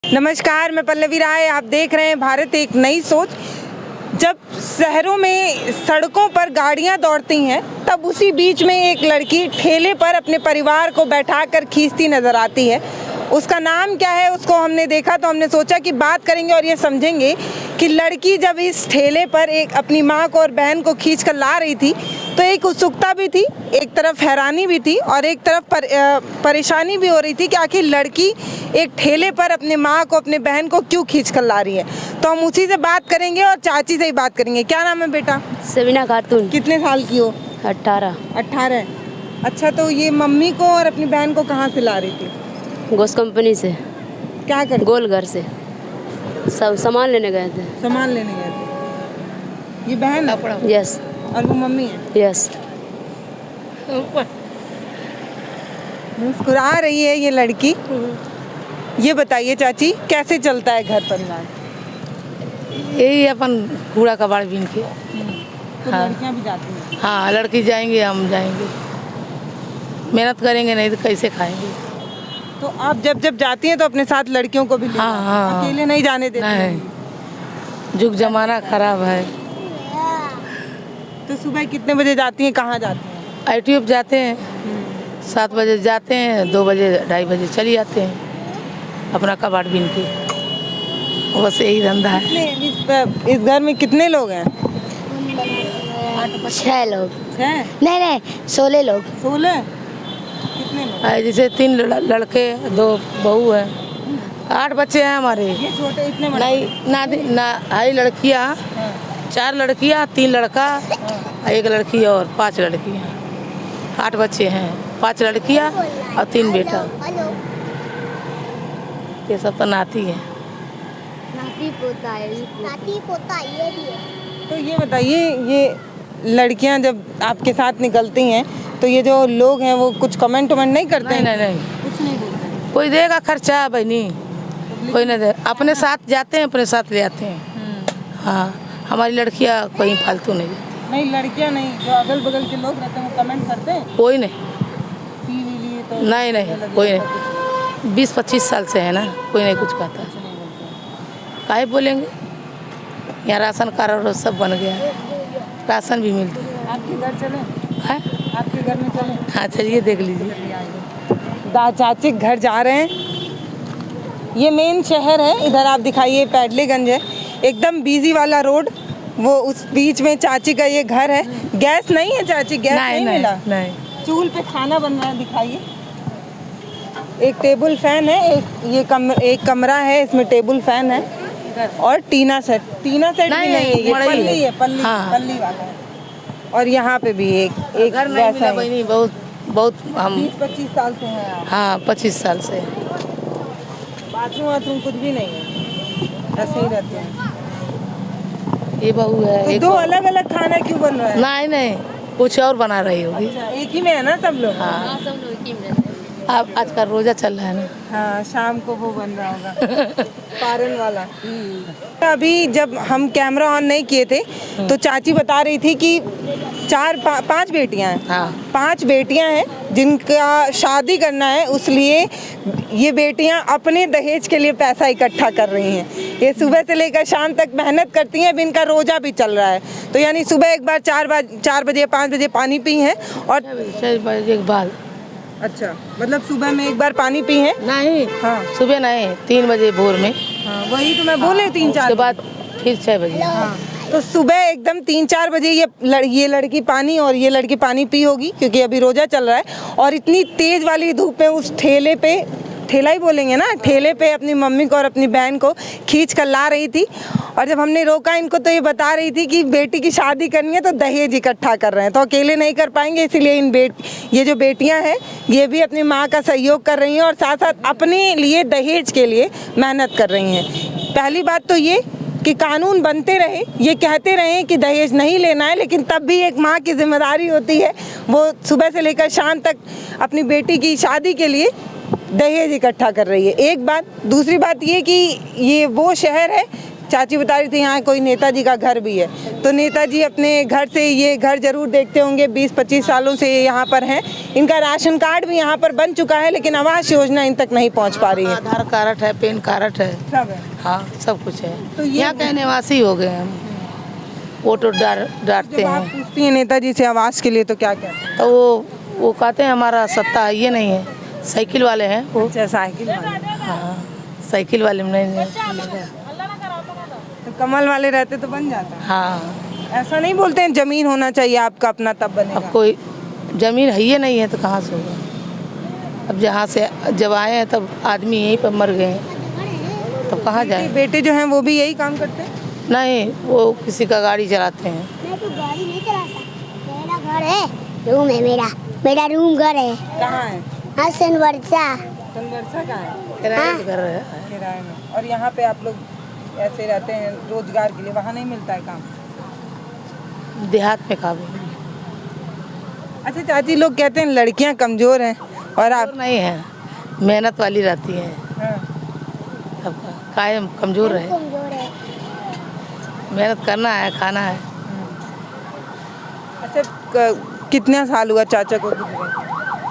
नमस्कार, मैं पल्लवी राय। आप देख रहे हैं भारत एक नई सोच। जब शहरों में सड़कों पर गाड़ियां दौड़ती हैं, तब उसी बीच में एक लड़की ठेले पर अपने परिवार को बैठाकर खींचती नजर आती है। उसका नाम क्या है, उसको हमने देखा तो हमने सोचा कि बात करेंगे और ये समझेंगे कि लड़की जब इस ठेले पर एक अपनी माँ को और बहन को खींच कर ला रही थी तो एक उत्सुकता भी थी, एक तरफ हैरानी भी थी और एक तरफ परेशानी भी हो रही थी कि आखिर लड़की एक ठेले पर अपने माँ को अपने बहन को क्यों खींच कर ला रही है। तो हम उसी से बात करेंगे और चाची से ही बात करेंगे। क्या नाम है बेटा? सबीना खातून। कितने साल की हो? 18। 18। अच्छा, तो ये मम्मी को और अपनी बहन को कहाँ से ला रही थी? गोश्त कंपनी से। क्या कर? गोल घर से सब सामान लेने गए थे। सामान लेने गए थे। ये बहन है? यस। और वो मम्मी है? यस। मुस्कुरा रही है ये लड़की। ये बताइए चाची, कैसे चलता है घर परिवार? यही अपन कूड़ा कबाड़ बीन के। तो हाँ। लड़कियां भी जाती हैं? हाँ, लड़की जाएंगे, हम जाएंगे। मेहनत करेंगे नहीं तो कैसे खाएंगे। तो आप जब जब जाती हैं तो अपने साथ लड़कियों को भी ले हाँ, जाती हैं? हाँ। अकेले नहीं जाने देती हैं? नहीं, जुग जमाना खराब है। तो सुबह कितने बजे जाती हैं, कहाँ जाती हैं? ITF जाते हैं, 7 बजे जाते हैं, 2 बजे 2:30 बजे चली जाते हैं अपना कबाड़ बीन के। बस यही धंधा है। इस घर में कितने लोग हैं? 6 लोग। 6? नहीं 16 लोग। 16? कितने लोग? जैसे 3 लड़के 2 बहू हैं, 8 बच्चे हैं हमारे। ये छोटे इतने बड़े? नहीं ना हाई लड़कियाँ, हाँ। 4 लड़कियाँ, 3 लड़का, 1 लड़की और 5 लड़कियाँ। 8 बच्चे हैं, 5 लड़कियाँ और 3 बेटा। ये सब तो नाती है। नाती पोता ये भी है। तो ये बताइए, ये लड़कियां जब आपके साथ निकलती हैं तो ये जो लोग हैं वो कुछ कमेंट वमेंट नहीं करते नहीं हैं? नहीं नहीं, कुछ नहीं बोलते? कोई देगा खर्चा बहनी, कोई नहीं दे। अपने साथ जाते हैं, अपने साथ ले आते हैं। हाँ, हमारी लड़कियाँ कोई फालतू नहीं जाती। नहीं, लड़कियां नहीं, जो अगल बगल के लोग रहते हैं वो कमेंट करते हैं? कोई नहीं, पी वी लिए तो नहीं नहीं, कोई नहीं। 20-25 साल से है ना, कोई नहीं कुछ कहता है। काहे बोलेंगे, यहाँ राशन कार्ड और सब बन गया है, राशन भी मिलता है। आपके घर चले? हैं? आपके घर में चले? हाँ चलिए, देख लीजिए। चाची घर जा रहे हैं। ये मेन शहर है, इधर आप दिखाइए पैडलेगंज है, एकदम बिजी वाला रोड। वो उस बीच में चाची का ये घर है। गैस नहीं है चाची? गैस नहीं मिला? नहीं। चूल्हे पे खाना बन रहा है, दिखाइए। एक टेबल फैन है, एक कमरा है, इसमें टेबल फैन है और टीना सेट भी नहीं है, ये पल्ली है, पल्ली वाला है। और यहाँ पे भी एक घर नहीं वैसा मिला है। बहनी, बहुत हम 20-25 साल से हैं आप? हाँ 25 साल से। बाथरूम कुछ भी नहीं है, ऐसे ही रहते हैं। ये बहू है। तो एक 2 अलग अलग खाना क्यों बन रहा है? नहीं, कुछ और बना रही होगी। अच्छा, एक ही में है ना सब लोग? हाँ, अब आज का रोजा चल रहा है ना। हाँ, शाम को वो बन रहा होगा पारन वाला। अभी जब हम कैमरा ऑन नहीं किए थे तो चाची बता रही थी कि 5 बेटियां हैं। हाँ। 5 बेटियां हैं जिनका शादी करना है, इसलिए ये बेटियां अपने दहेज के लिए पैसा इकट्ठा कर रही हैं। ये सुबह से लेकर शाम तक मेहनत करती हैं। अब इनका रोजा भी चल रहा है, तो यानी सुबह एक बार 4 बजे 5 बजे पानी पी हैं और 6 बजे के बाद। अच्छा, मतलब सुबह में एक बार पानी पी हैं? नहीं, हाँ। सुबह नहीं, 3 बजे भोर में। हाँ, वही तो मैं बोले 3-4 उसके बाद फिर 6 बजे। हाँ। तो सुबह एकदम 3-4 बजे ये लड़की पानी और ये लड़की पानी पी होगी, क्योंकि अभी रोजा चल रहा है। और इतनी तेज वाली धूप में उस ठेले पे, ठेला ही बोलेंगे ना, ठेले पे अपनी मम्मी को और अपनी बहन को खींच कर ला रही थी। और जब हमने रोका इनको तो ये बता रही थी कि बेटी की शादी करनी है तो दहेज इकट्ठा कर रहे हैं, तो अकेले नहीं कर पाएंगे, इसीलिए ये जो बेटियां हैं ये भी अपनी माँ का सहयोग कर रही हैं और साथ साथ अपने लिए दहेज के लिए मेहनत कर रही हैं। पहली बात तो ये कि कानून बनते रहे, ये कहते रहे कि दहेज नहीं लेना है, लेकिन तब भी एक माँ की जिम्मेदारी होती है, वो सुबह से लेकर शाम तक अपनी बेटी की शादी के लिए दहेज इकट्ठा कर रही है। एक बात। दूसरी बात ये कि ये वो शहर है चाची बता रही थी यहाँ कोई नेताजी का घर भी है, तो नेताजी अपने घर से ये घर जरूर देखते होंगे, 20-25 सालों से ये यहाँ पर हैं। इनका राशन कार्ड भी यहाँ पर बन चुका है, लेकिन आवास योजना इन तक नहीं पहुँच पा रही है। आधार कार्ड है, पैन कार्ड है, सब है। हाँ सब कुछ है। तो ये यहाँ के निवासी हो गए हम, वोट डालते जब आप हैं पूछती हैं नेताजी से आवास के लिए तो क्या कहते हैं? तो वो कहते हैं हमारा सत्ता ये नहीं है, साइकिल वाले हैं वो। अच्छा, साइकिल वाले। हाँ साइकिल वाले में नहीं मिलेगा। तो कमल वाले रहते तो बन जाता। हाँ ऐसा नहीं बोलते हैं जमीन होना चाहिए आपका अपना तब बनेगा? अब कोई जमीन है ही नहीं है तो कहाँ से होगा। अब जहाँ से जब आए हैं तब आदमी यहीं पर मर गए हैं, तब कहाँ जाए। बेटे जो हैं वो भी यही काम करते हैं? नहीं, वो किसी का गाड़ी चलाते हैं। मैं तो गाड़ी नहीं चलाता, मेरा घर है, रूम है मेरा रूम घर है। कहाँ है? हाँ सनवर्षा। संघर्षा कहाँ है? किराए के घर है। किराए में। और यहाँ पे आप लोग ऐसे रहते हैं रोजगार के लिए, वहाँ नहीं मिलता है काम? देहात में काबू अच्छा चाची, लोग कहते हैं लड़कियाँ कमजोर हैं और आप नहीं है, मेहनत वाली रहती है, हाँ। तब कायम कमजोर रहे। मेहनत करना है, खाना है। अच्छा कितना साल हुआ चाचा को गुजरे?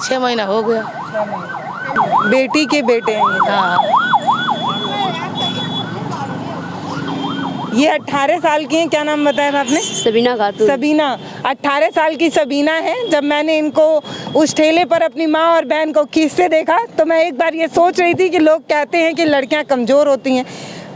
6 महीना हो गया। 6 महीने। बेटी के बेटे हैं ये? हाँ ये 18 साल की हैं, क्या नाम बताया था आपने? सबीना खातून। सबीना। 18 साल की सबीना है। जब मैंने इनको उस ठेले पर अपनी माँ और बहन को खींचते देखा तो मैं एक बार ये सोच रही थी कि लोग कहते हैं कि लड़कियां कमज़ोर होती हैं,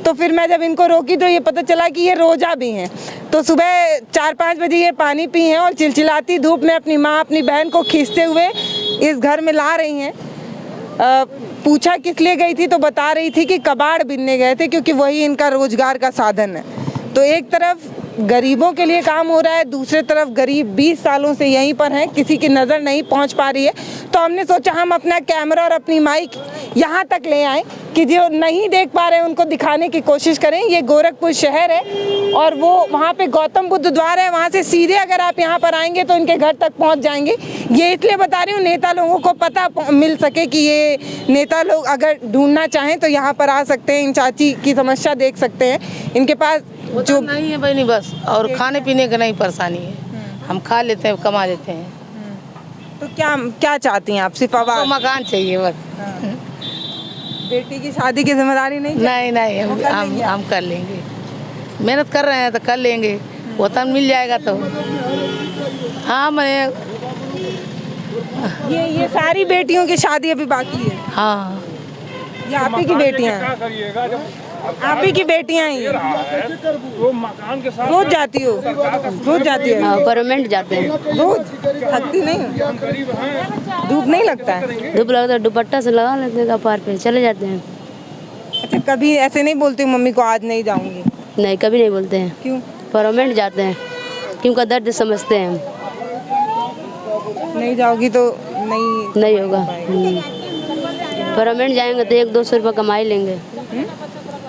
तो फिर मैं जब इनको रोकी तो ये पता चला कि ये रोजा भी हैं। तो सुबह 4-5 बजे ये पानी पी हैं और चिलचिलाती धूप में अपनी माँ अपनी बहन को खींचते हुए इस घर में ला रही हैं। पूछा किस लिए गई थी तो बता रही थी कि कबाड़ बिनने गए थे, क्योंकि वही इनका रोजगार का साधन है। तो एक तरफ गरीबों के लिए काम हो रहा है, दूसरी तरफ गरीब 20 सालों से यहीं पर हैं, किसी की नज़र नहीं पहुंच पा रही है। तो हमने सोचा हम अपना कैमरा और अपनी माइक यहाँ तक ले आएँ कि जो नहीं देख पा रहे हैं उनको दिखाने की कोशिश करें। ये गोरखपुर शहर है और वो वहाँ पे गौतम बुद्ध द्वार है, वहाँ से सीधे अगर आप यहाँ पर आएंगे तो इनके घर तक पहुँच जाएंगे। ये इसलिए बता रही हूँ नेता लोगों को पता मिल सके कि ये नेता लोग अगर ढूंढना चाहें तो यहाँ पर आ सकते हैं, इन चाची की समस्या देख सकते हैं। इनके पास जो नहीं है भाई, नहीं बस, और खाने पीने का नहीं परेशानी है, हम खा लेते हैं, कमा लेते हैं। तो क्या क्या चाहती हैं आप? सिर्फ आवाज़? तो मकान चाहिए बस। बेटी की शादी की जिम्मेदारी नहीं? नहीं हम कर लेंगे, मेहनत कर रहे हैं तो कर लेंगे, वो तो मिल जाएगा तो। हाँ मैं ये सारी बेटियों की शादी अभी बाकी है? हाँ ये आप ही की बेटियां हैं? आप ही की बेटियां हैं ये? रोज जाती हो? रोज जाती हो? हाँ परमानेंट जाते हैं। रोज थकती नहीं हो? धूप नहीं लगता है? धूप लगता है, दुपट्टा से लगा लेते हैं, कपार पे चले जाते हैं। अच्छा कभी ऐसे नहीं बोलती मम्मी को आज नहीं जाऊंगी? नहीं कभी नहीं बोलते हैं। क्यों? परमानेंट जाते हैं क्योंकि दर्द समझते हैं हम। नहीं जाओगी तो नहीं होगा। परमानेंट जाएंगे तो 100-200 रुपये कमाई लेंगे।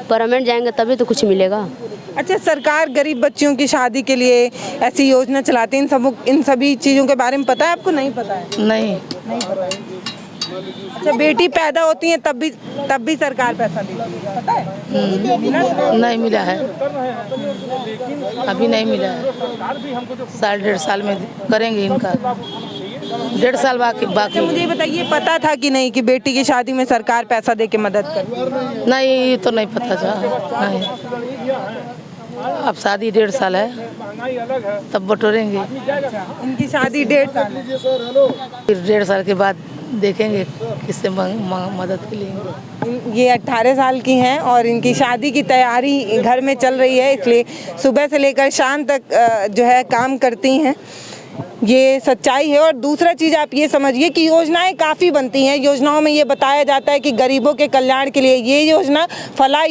परमानेंट जाएंगे तभी तो कुछ मिलेगा। अच्छा सरकार गरीब बच्चियों की शादी के लिए ऐसी योजना चलाती है, इन सभी चीज़ों के बारे में पता है आपको? नहीं पता है? नहीं पता है। अच्छा बेटी पैदा होती है तब भी सरकार पैसा देती है, पता है? नहीं मिला है, अभी नहीं मिला है। 1.5 साल में करेंगे इनका, 1.5 साल बाकी। मुझे ये बताइए पता था कि नहीं कि बेटी की शादी में सरकार पैसा दे के मदद करती है? नहीं ये तो नहीं पता था। नहीं, अब शादी 1.5 साल है तब बटोरेंगे। इनकी शादी 1.5 साल है, फिर 1.5 साल के बाद देखेंगे किससे मदद के लिए। ये 18 साल की हैं और इनकी शादी की तैयारी घर में चल रही है, इसलिए सुबह से लेकर शाम तक जो है काम करती हैं। ये सच्चाई है। और दूसरा चीज़ आप ये समझिए कि योजनाएं काफ़ी बनती हैं। योजनाओं में ये बताया जाता है कि गरीबों के कल्याण के लिए ये योजना, फला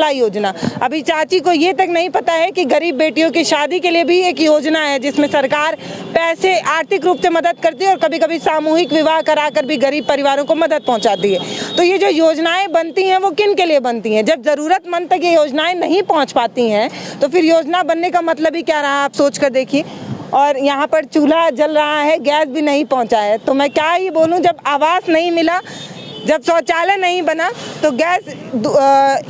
योजना। अभी चाची को ये तक नहीं पता है कि गरीब बेटियों की शादी के लिए भी एक योजना है जिसमें सरकार पैसे आर्थिक रूप से मदद करती है और कभी कभी सामूहिक विवाह कराकर भी गरीब परिवारों को मदद पहुँचाती है। तो ये जो योजनाएँ बनती हैं वो किन के लिए बनती हैं? जब ज़रूरतमंद तक ये योजनाएँ नहीं पहुँच पाती हैं तो फिर योजना बनने का मतलब ही क्या रहा, आप सोच कर देखिए। और यहाँ पर चूल्हा जल रहा है, गैस भी नहीं पहुँचा है, तो मैं क्या ही बोलूँ। जब आवास नहीं मिला जब शौचालय नहीं बना तो गैस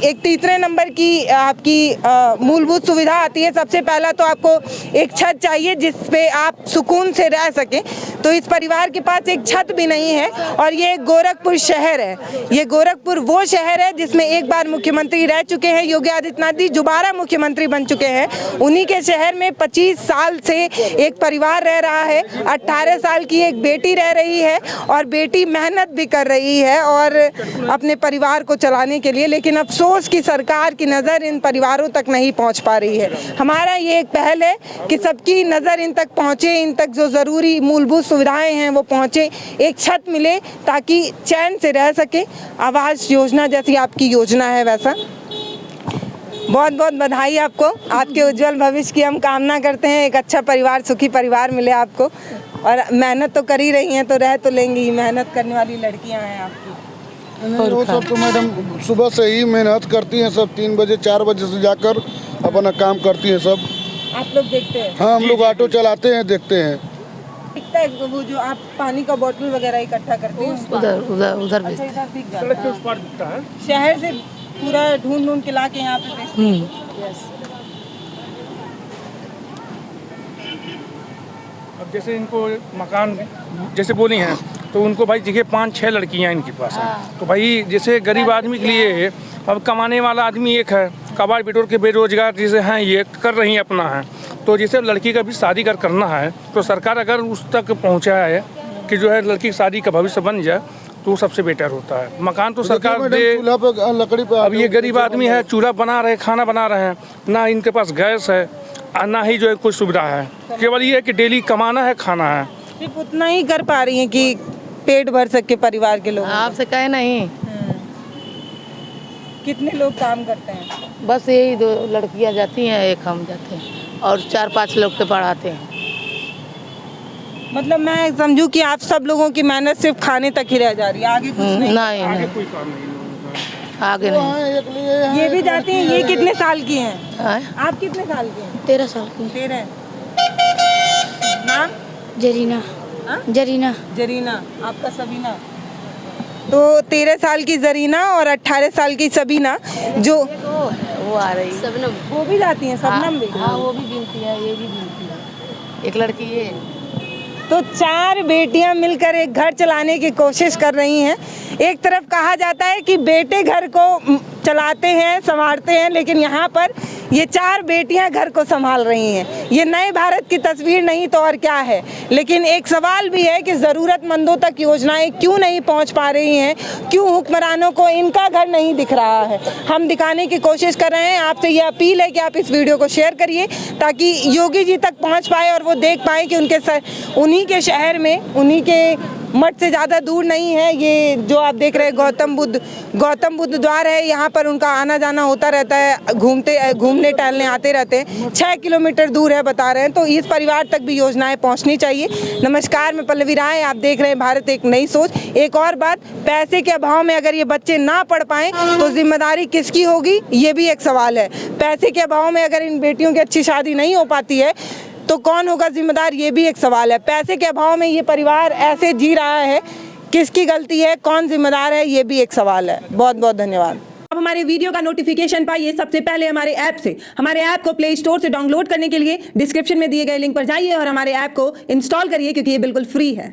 एक तीसरे नंबर की आपकी मूलभूत सुविधा आती है। सबसे पहला तो आपको एक छत चाहिए जिस पे आप सुकून से रह सकें। तो इस परिवार के पास एक छत भी नहीं है और ये गोरखपुर शहर है। ये गोरखपुर वो शहर है जिसमें एक बार मुख्यमंत्री रह चुके हैं योगी आदित्यनाथ जी, दोबारा मुख्यमंत्री बन चुके हैं। उन्हीं के शहर में 25 साल से एक परिवार रह रहा है। 18 साल की एक बेटी रह रही है और बेटी मेहनत भी कर रही है और अपने परिवार को चलाने के लिए, लेकिन अफसोस कि सरकार की नज़र इन परिवारों तक नहीं पहुंच पा रही है। हमारा ये एक पहल है कि सबकी नज़र इन तक पहुंचे, इन तक जो ज़रूरी मूलभूत सुविधाएं हैं वो पहुंचे, एक छत मिले ताकि चैन से रह सके। आवास योजना जैसी आपकी योजना है वैसा। बहुत बहुत बधाई आपको, आपके उज्जवल भविष्य की हम कामना करते हैं। एक अच्छा परिवार, सुखी परिवार मिले आपको। और मेहनत तो कर ही रही हैं तो रह तो लेंगी ही, मेहनत करने वाली लड़कियां हैं आपकी। वो सब तो मैडम सुबह से ही मेहनत करती हैं सब, 3 बजे 4 बजे से जाकर अपना काम करती हैं सब। आप लोग देखते हैं? हाँ, हम लोग ऑटो चलाते हैं, देखते हैं। दिखता है वो जो आप पानी का बोतल वगैरह इकट्ठा करते हैं उधर अच्छा, बेचते इधर दिख जाता है। शहर से पूरा ढूंढ के ला के यहाँ पे बेचते हैं। यस। अब जैसे इनको मकान जैसे बोली हैं तो उनको भाई देखिए 5-6 लड़कियां इनके पास हैं। तो भाई जैसे गरीब आदमी के लिए अब कमाने वाला आदमी एक है, कबाड़ बिटोर के बेरोजगार जैसे हैं ये कर रही हैं अपना है। तो जैसे लड़की का भी शादी करना है तो सरकार अगर उस तक पहुँचाए कि जो है लड़की की शादी का भविष्य बन जाए तो सबसे बेटर होता है। मकान तो सरकार दे, चूल्हा पे लकड़ी पे अब ये गरीब आदमी है, चूल्हा बना रहे, खाना बना रहे हैं, ना इनके पास गैस है और ना ही जो है कोई सुविधा है। केवल ये है कि डेली कमाना है, खाना है। सिर्फ उतना ही कर पा रही हैं कि पेट भर सके परिवार के लोग। आपसे कहे नहीं, कितने लोग काम करते हैं? बस यही 2 लड़कियां जाती हैं, एक हम जाते हैं और 4-5 लोग के पढ़ाते हैं। मतलब मैं समझूं कि आप सब लोगों की मेहनत सिर्फ खाने तक ही रह जा रही है, आगे कुछ नहीं? नहीं, कोई काम नहीं। आगे नहीं। ये भी जाती हैं। ये कितने साल की हैं? हाँ? आप कितने साल की हैं? 13 साल की 13। नाम? जरीना। हाँ? जरीना। जरीना। आपका सबीना? तो 13 साल की जरीना और 18 साल की सबीना जो वो आ रही है। वो भी जाती हैं, सबनम भी? हाँ, वो भी गिनती है, ये भी गिनती है। एक लड़की ये। तो 4 बेटियां मिलकर एक घर चलाने की कोशिश कर रही हैं। एक तरफ कहा जाता है कि बेटे घर को चलाते हैं, संभालते हैं, लेकिन यहाँ पर ये 4 बेटियां घर को संभाल रही हैं। ये नए भारत की तस्वीर नहीं तो और क्या है। लेकिन एक सवाल भी है कि ज़रूरतमंदों तक योजनाएं क्यों नहीं पहुंच पा रही हैं, क्यों हुक्मरानों को इनका घर नहीं दिख रहा है। हम दिखाने की कोशिश कर रहे हैं। आपसे ये अपील है कि आप इस वीडियो को शेयर करिए ताकि योगी जी तक पहुँच पाए और वो देख पाएँ कि उन्हीं के शहर में, उन्हीं के मठ से ज़्यादा दूर नहीं है। ये जो आप देख रहे हैं गौतम बुद्ध द्वार है। यहाँ पर उनका आना जाना होता रहता है, घूमने टहलने आते रहते हैं। 6 किलोमीटर दूर है बता रहे हैं। तो इस परिवार तक भी योजनाएं पहुँचनी चाहिए। नमस्कार, मैं पल्लवी राय, आप देख रहे हैं भारत एक नई सोच। एक और बात, पैसे के अभाव में अगर ये बच्चे ना पढ़ पाएँ तो जिम्मेदारी किसकी होगी, ये भी एक सवाल है। पैसे के अभाव में अगर इन बेटियों की अच्छी शादी नहीं हो पाती है तो कौन होगा जिम्मेदार, ये भी एक सवाल है। पैसे के अभाव में ये परिवार ऐसे जी रहा है, किसकी गलती है, कौन जिम्मेदार है, ये भी एक सवाल है। बहुत बहुत धन्यवाद। अब हमारे वीडियो का नोटिफिकेशन पाइए सबसे पहले हमारे ऐप से। हमारे ऐप को प्ले स्टोर से डाउनलोड करने के लिए डिस्क्रिप्शन में दिए गए लिंक पर जाइए और हमारे ऐप को इंस्टॉल करिए क्योंकि ये बिल्कुल फ्री है।